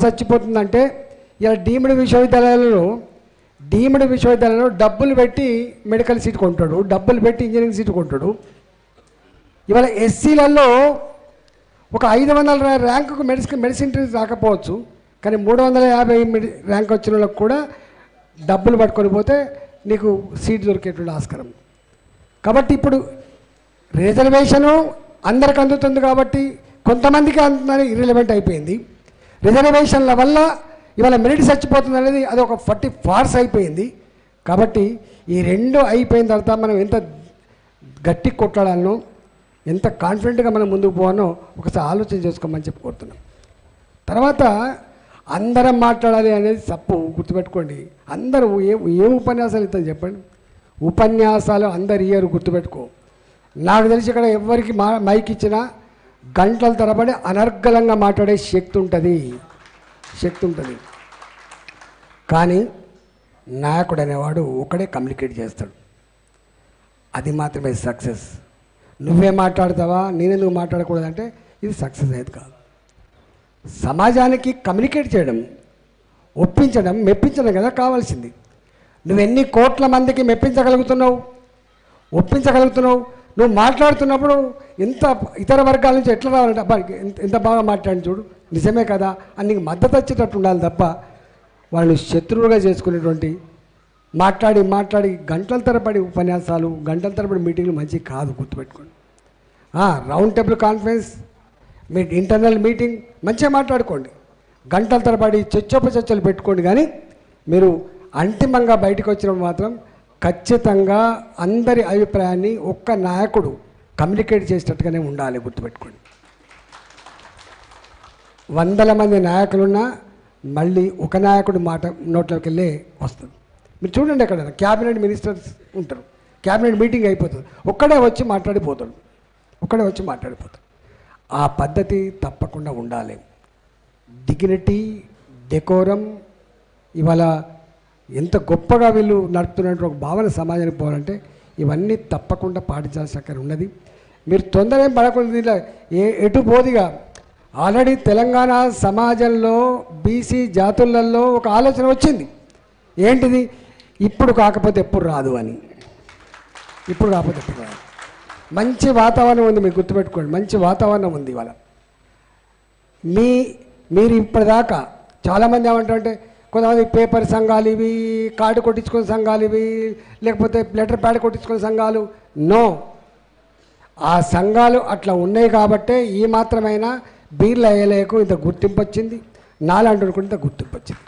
చచ్చిపోతుందంటే ఇలా డీమ్డ్ విశ్వవిద్యాలయంలో డబ్బులు పెట్టి మెడికల్ సీట్ కొంటాడు, డబ్బులు పెట్టి ఇంజనీరింగ్ సీట్ కొంటాడు. ఇవాళ ఎస్సీలలో ఒక 500 ర్యాంకుకు మెడిసిన్ రాకపోవచ్చు, కానీ 350 ర్యాంక్ వచ్చిన వాళ్ళకు కూడా డబ్బులు పట్టుకొని పోతే నీకు సీట్ దొరికేటువంటి ఆస్కారం. కాబట్టి ఇప్పుడు రిజర్వేషను అందరికి అందుతుంది కాబట్టి కొంతమందికి అందుతుందని ఇర్రిలవెంట్ అయిపోయింది. రిజర్వేషన్ల వల్ల ఇవాళ మెరిట్ చచ్చిపోతుంది అనేది అది ఒక ఫార్స్ అయిపోయింది. కాబట్టి ఈ రెండు అయిపోయిన తర్వాత మనం ఎంత గట్టి కొట్లాడాలనో, ఎంత కాన్ఫిడెంట్గా మనం ముందుకు పోవాలో ఒకసారి ఆలోచన చేసుకోమని చెప్పి కోరుతున్నాం. తర్వాత అందరం మాట్లాడాలి అనేది తప్పు, గుర్తుపెట్టుకోండి. అందరూ ఏ ఉపన్యాసాలు ఇస్తాను చెప్పండి, ఉపన్యాసాలు అందరు ఇయ్యరు, గుర్తుపెట్టుకో. నాకు తెలిసి ఇక్కడ ఎవరికి మైక్ ఇచ్చినా గంటల తరబడి అనర్గళంగా మాట్లాడే శక్తి ఉంటుంది. కానీ నాయకుడు అనేవాడు ఒకడే కమ్యూనికేట్ చేస్తాడు, అది మాత్రమే సక్సెస్. నువ్వే మాట్లాడతావా, నేనెందుకు మాట్లాడకూడదంటే ఇది సక్సెస్ అయ్యేది కాదు. సమాజానికి కమ్యూనికేట్ చేయడం, ఒప్పించడం, మెప్పించడం కదా కావాల్సింది. నువ్వు ఎన్ని కోట్ల మందికి మెప్పించగలుగుతున్నావు, ఒప్పించగలుగుతున్నావు? నువ్వు మాట్లాడుతున్నప్పుడు ఎంత ఇతర వర్గాల నుంచి ఎట్లా రావాలంటే అబ్బా ఎంత బాగా మాట్లాడి చూడు, నిజమే కదా అని నీకు మద్దతు వచ్చేటట్టు ఉండాలి తప్ప వాళ్ళు శత్రువులుగా చేసుకునేటువంటి మాట్లాడి గంటల తరబడి ఉపన్యాసాలు, గంటల తరబడి మీటింగ్లు మంచి కాదు, గుర్తుపెట్టుకోండి. రౌండ్ టేబుల్ కాన్ఫరెన్స్, మీ ఇంటర్నల్ మీటింగ్ మంచిగా మాట్లాడుకోండి, గంటల తరబడి చర్చలు పెట్టుకోండి. కానీ మీరు అంతిమంగా బయటకు వచ్చినప్పుడు మాత్రం ఖచ్చితంగా అందరి అభిప్రాయాన్ని ఒక్క నాయకుడు కమ్యూనికేట్ చేసేటట్టుగానే ఉండాలి, గుర్తుపెట్టుకోండి. 100 మంది నాయకులున్నా మళ్ళీ ఒక నాయకుడు మాట నోట్లోకి వెళ్ళే వస్తుంది. మీరు చూడండి, ఎక్కడ క్యాబినెట్ మినిస్టర్స్ ఉంటారు, క్యాబినెట్ మీటింగ్ అయిపోతుంది, ఒక్కడే వచ్చి మాట్లాడిపోతాడు. ఆ పద్ధతి తప్పకుండా ఉండాలి. డిగ్నిటీ, డెకోరం, ఇవాళ ఎంత గొప్పగా వీళ్ళు నడుపుతున్నట్టు ఒక భావన సమాజానికి పోవాలంటే ఇవన్నీ తప్పకుండా పాటించాల్సిన ఉన్నది. మీరు తొందర ఏం పడకూడదు, దీంట్లో ఎటు పోదిగా. ఆల్రెడీ తెలంగాణ సమాజంలో బీసీ జాతులలో ఒక ఆలోచన వచ్చింది, ఏంటిది, ఇప్పుడు కాకపోతే ఎప్పుడు రాదు అని. మంచి వాతావరణం ఉంది, మీకు గుర్తుపెట్టుకోండి, మంచి వాతావరణం ఉంది ఇవాళ. మీరు ఇప్పటిదాకా చాలామంది ఏమంటారంటే కొంతమంది పేపర్ సంఘాలు ఇవి, కార్డు కొట్టించుకునే సంఘాలు ఇవి, లేకపోతే లెటర్ ప్యాడ్ కొట్టించుకునే సంఘాలు. నో, ఆ సంఘాలు అట్లా ఉన్నాయి కాబట్టే ఈ మాత్రమైనా బీర్ల అయ్యలేకు ఇంత గుర్తింపు వచ్చింది, నాలంటూ కూడా ఇంత గుర్తింపు వచ్చింది.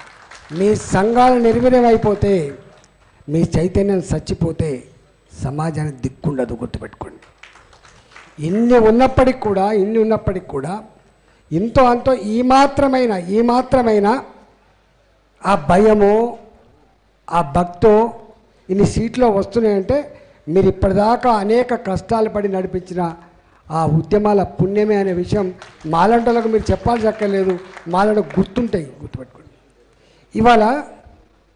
మీ సంఘాలు నిర్వీర్యం అయిపోతే, మీ చైతన్యం చచ్చిపోతే సమాజానికి దిక్కుండదు, గుర్తుపెట్టుకోండి. ఇన్ని ఉన్నప్పటికి కూడా ఇంతో అంతో ఈ మాత్రమైనా ఆ భయమో ఆ భక్తో ఇన్ని సీట్లో వస్తున్నాయంటే మీరు ఇప్పటిదాకా అనేక కష్టాలు పడి నడిపించిన ఆ ఉద్యమాల పుణ్యమే అనే విషయం మాలంటలకు మీరు చెప్పాల్సి అక్కర్లేదు, మాలంట గుర్తుంటాయి, గుర్తుపెట్టుకోండి.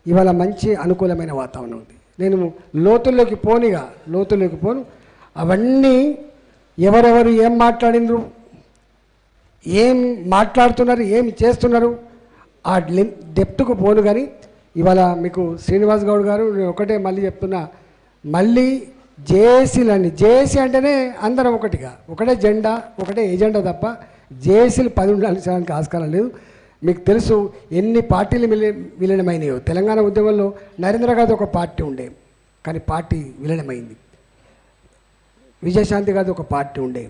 ఇవాళ మంచి అనుకూలమైన వాతావరణం ఉంది. నేను లోతుల్లోకి పోను, అవన్నీ ఎవరెవరు ఏం మాట్లాడినరు, ఏం మాట్లాడుతున్నారు, ఏం చేస్తున్నారు, ఆ డెప్త్కు పోను. కానీ ఇవాళ మీకు శ్రీనివాస్ గౌడ్ గారు నేను ఒకటే మళ్ళీ చెప్తున్నా, మళ్ళీ జేఏసీ అంటేనే అందరం ఒకటే జెండా, ఒకటే ఎజెండా తప్ప జేఏసీలు 10 ఉండాల్సిన ఆస్కారం లేదు. మీకు తెలుసు ఎన్ని పార్టీలు విలీనమైనాయో. తెలంగాణ ఉద్యమంలో నరేంద్ర గారిది ఒక పార్టీ ఉండే, కానీ పార్టీ విలీనమైంది. విజయశాంతి గారిది ఒక పార్టీ ఉండే,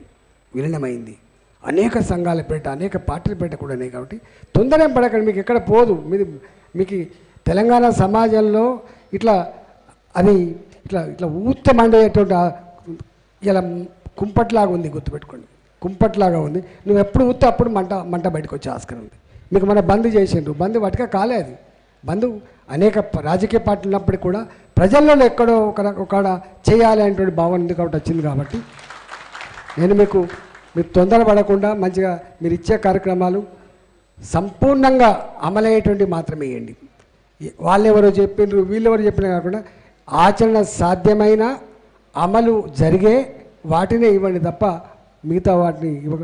విలీనమైంది. అనేక సంఘాల పేట, అనేక పార్టీల పేట కూడా ఉన్నాయి. కాబట్టి తొందర పడకండి, మీకు ఎక్కడ పోదు. మీకు తెలంగాణ సమాజంలో ఇట్లా ఊత మండేటువంటి ఇలా కుంపట్లాగా ఉంది, గుర్తుపెట్టుకోండి, కుంపట్లాగా ఉంది. నువ్వు ఎప్పుడు ఊతే అప్పుడు మంట బయటకు వచ్చే ఆస్కారం ఉంది. మీకు మన బంద్ చేసిండ్రు, బంద్ వాటిగా కాలే, అది బంద్ అనేక రాజకీయ పార్టీలు ఉన్నప్పటికీ కూడా ప్రజల్లో ఎక్కడో ఒక చేయాలి అనేటువంటి భావన ఉంది కాబట్టి వచ్చింది. కాబట్టి నేను మీరు తొందరపడకుండా మంచిగా మీరు ఇచ్చే కార్యక్రమాలు సంపూర్ణంగా అమలయ్యేటువంటి మాత్రమే ఇవ్వండి. వాళ్ళెవరో చెప్పిండ్రు, వీళ్ళెవరో చెప్పినా కాకుండా ఆచరణ సాధ్యమైన అమలు జరిగే వాటినే ఇవ్వండి తప్ప మిగతా వాటిని ఇవ్వ.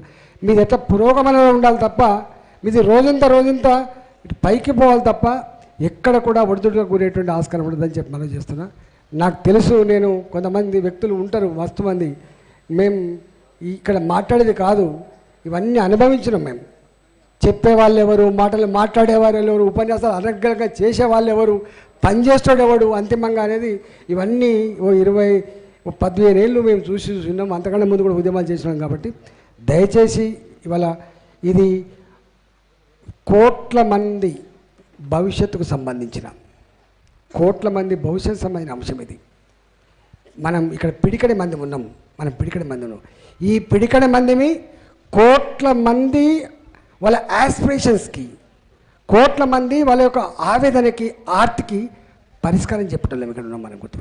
మీరు ఎట్లా పురోగమనంలో ఉండాలి తప్ప మీది రోజంతా ఇటు పైకి పోవాలి తప్ప ఎక్కడ కూడా ఒడిదుడుగా కూరేటువంటి ఆస్కారం ఉండదని చెప్పి మనం చేస్తున్నా. నాకు తెలుసు, నేను కొంతమంది వ్యక్తులు ఉంటారు, మస్తు మంది, మేము ఇక్కడ మాట్లాడేది కాదు, ఇవన్నీ అనుభవించినాం. మేము చెప్పేవాళ్ళు ఎవరు, మాటలు మాట్లాడేవారు ఎవరు, ఉపన్యాసాలు అనర్గళంగా చేసేవాళ్ళు ఎవరు, పనిచేస్తాడు ఎవడు అంతిమంగా అనేది ఇవన్నీ 15 ఏళ్ళు మేము చూస్తున్నాం. అంతకన్నా ముందు కూడా ఉద్యమాలు చేసినాం. కాబట్టి దయచేసి ఇవాళ ఇది కోట్ల మంది భవిష్యత్తుకు సంబంధించిన అంశం. ఇది మనం ఇక్కడ పిడికడి మంది ఉన్నాం, ఈ పిడికడి మందిని కోట్ల మంది వాళ్ళ యాస్పిరేషన్స్కి, కోట్ల మంది వాళ్ళ యొక్క ఆవేదనకి, ఆర్తికి పరిష్కారం చెప్పటం ఇక్కడ ఉన్నాం మనం గుర్తు.